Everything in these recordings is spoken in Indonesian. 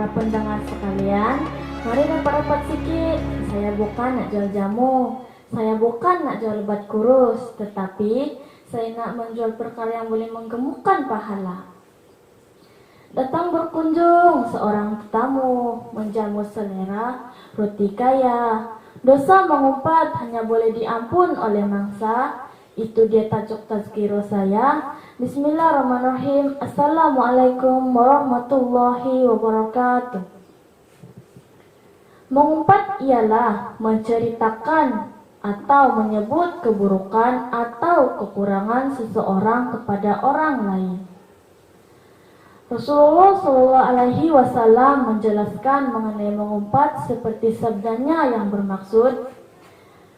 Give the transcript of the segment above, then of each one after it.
para pendengar sekalian, mari rapat-rapat sikit. Saya bukan nak jual jamu, saya bukan nak jual obat kurus, tetapi saya nak menjual perkara yang boleh menggemukkan pahala. Datang berkunjung seorang tetamu, menjamu selera roti kaya. Dosa mengumpat hanya boleh diampun oleh mangsa. Itu dia tajuk tazkirah saya. Bismillahirrahmanirrahim. Assalamualaikum warahmatullahi wabarakatuh. Mengumpat ialah menceritakan atau menyebut keburukan atau kekurangan seseorang kepada orang lain. Rasulullah SAW menjelaskan mengenai mengumpat seperti sabdanya yang bermaksud,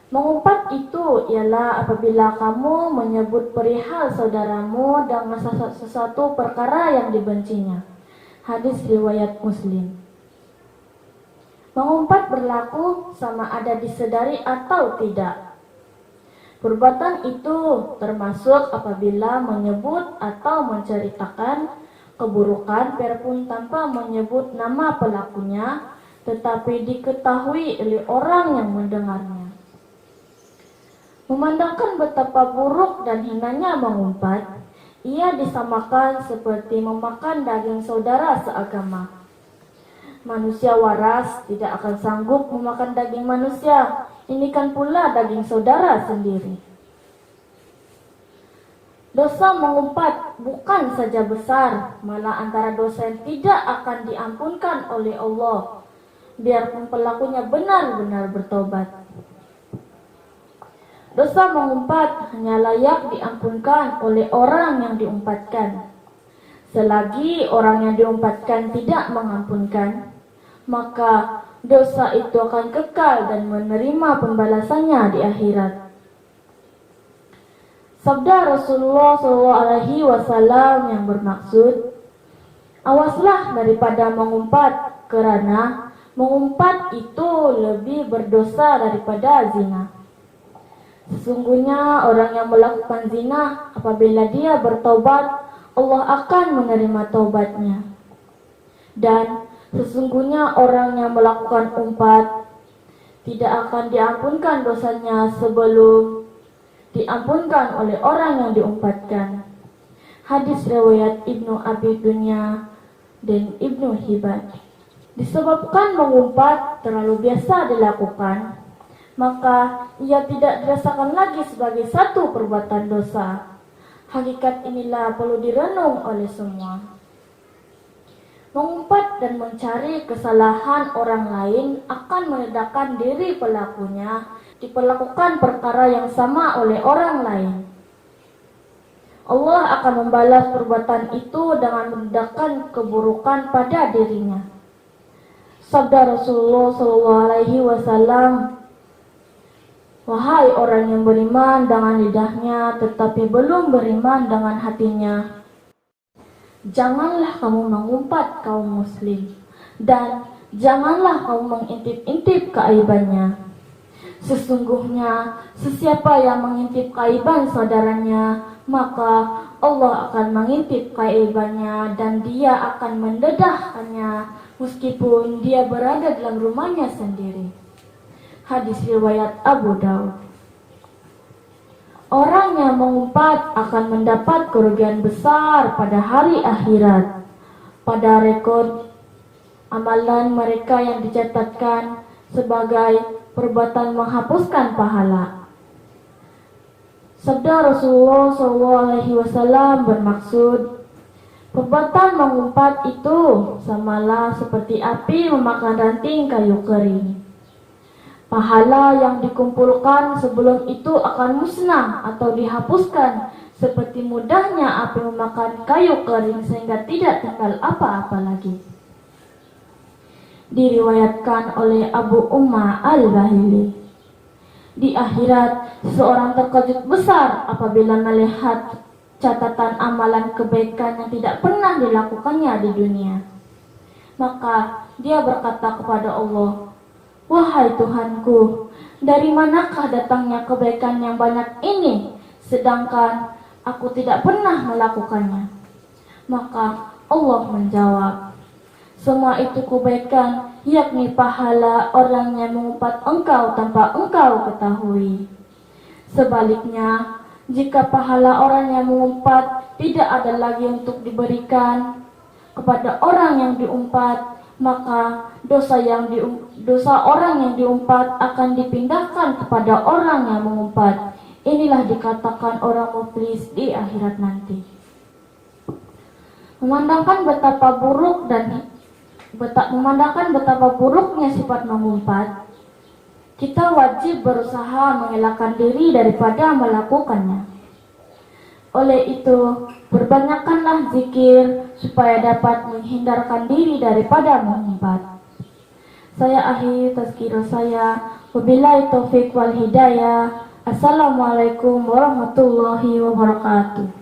mengumpat itu ialah apabila kamu menyebut perihal saudaramu dengan sesuatu perkara yang dibencinya. Hadis riwayat Muslim. Mengumpat berlaku sama ada disedari atau tidak. Perbuatan itu termasuk apabila menyebut atau menceritakan keburukan biarpun tanpa menyebut nama pelakunya, tetapi diketahui oleh orang yang mendengarnya. Memandangkan betapa buruk dan hinanya mengumpat, ia disamakan seperti memakan daging saudara seagama. Manusia waras tidak akan sanggup memakan daging manusia, ini kan pula daging saudara sendiri. Dosa mengumpat bukan saja besar, malah antara dosa yang tidak akan diampunkan oleh Allah, biarpun pelakunya benar-benar bertobat. Dosa mengumpat hanya layak diampunkan oleh orang yang diumpatkan. Selagi orang yang diumpatkan tidak mengampunkan, maka dosa itu akan kekal dan menerima pembalasannya di akhirat. Sabda Rasulullah SAW yang bermaksud, awaslah daripada mengumpat, kerana mengumpat itu lebih berdosa daripada zina. Sesungguhnya orang yang melakukan zina, apabila dia bertaubat, Allah akan menerima taubatnya. Dan sesungguhnya orang yang melakukan umpat, tidak akan diampunkan dosanya sebelum diampunkan oleh orang yang diumpatkan. Hadis riwayat Ibnu Abi Dunya dan Ibnu Hibban. Disebabkan mengumpat terlalu biasa dilakukan, maka ia tidak dirasakan lagi sebagai satu perbuatan dosa. Hakikat inilah perlu direnung oleh semua. Mengumpat dan mencari kesalahan orang lain akan menedahkan diri pelakunya diperlakukan perkara yang sama oleh orang lain. Allah akan membalas perbuatan itu dengan menedahkan keburukan pada dirinya. Sabda Rasulullah SAW, wahai orang yang beriman dengan lidahnya tetapi belum beriman dengan hatinya, janganlah kamu mengumpat kaum muslim, dan janganlah kamu mengintip-intip keaibannya. Sesungguhnya sesiapa yang mengintip keaiban saudaranya, maka Allah akan mengintip keaibannya dan dia akan mendedahkannya meskipun dia berada dalam rumahnya sendiri. Hadis riwayat Abu Daud. Orang yang mengumpat akan mendapat kerugian besar pada hari akhirat. Pada rekod amalan mereka yang dicatatkan sebagai perbuatan menghapuskan pahala. Sabda Rasulullah SAW bermaksud, perbuatan mengumpat itu samalah seperti api memakan ranting kayu kering. Pahala yang dikumpulkan sebelum itu akan musnah atau dihapuskan seperti mudahnya api memakan kayu kering sehingga tidak tinggal apa-apa lagi. Diriwayatkan oleh Abu Ummah Al-Bahili. Di akhirat, seorang terkejut besar apabila melihat catatan amalan kebaikan yang tidak pernah dilakukannya di dunia. Maka dia berkata kepada Allah, wahai Tuhanku, dari manakah datangnya kebaikan yang banyak ini, sedangkan aku tidak pernah melakukannya? Maka Allah menjawab, Semua itu kebaikan, yakni pahala orang yang mengumpat engkau tanpa engkau ketahui. Sebaliknya, jika pahala orang yang mengumpat tidak ada lagi untuk diberikan kepada orang yang diumpat, maka dosa orang yang diumpat akan dipindahkan kepada orang yang mengumpat. Inilah dikatakan orang muflis di akhirat nanti. Memandangkan betapa buruknya sifat mengumpat, kita wajib berusaha mengelakkan diri daripada melakukannya. Oleh itu, perbanyakkanlah zikir supaya dapat menghindarkan diri daripada mengumpat. Saya akhiri tazkirah saya. Wabillahi taufiq wal hidayah. Assalamualaikum warahmatullahi wabarakatuh.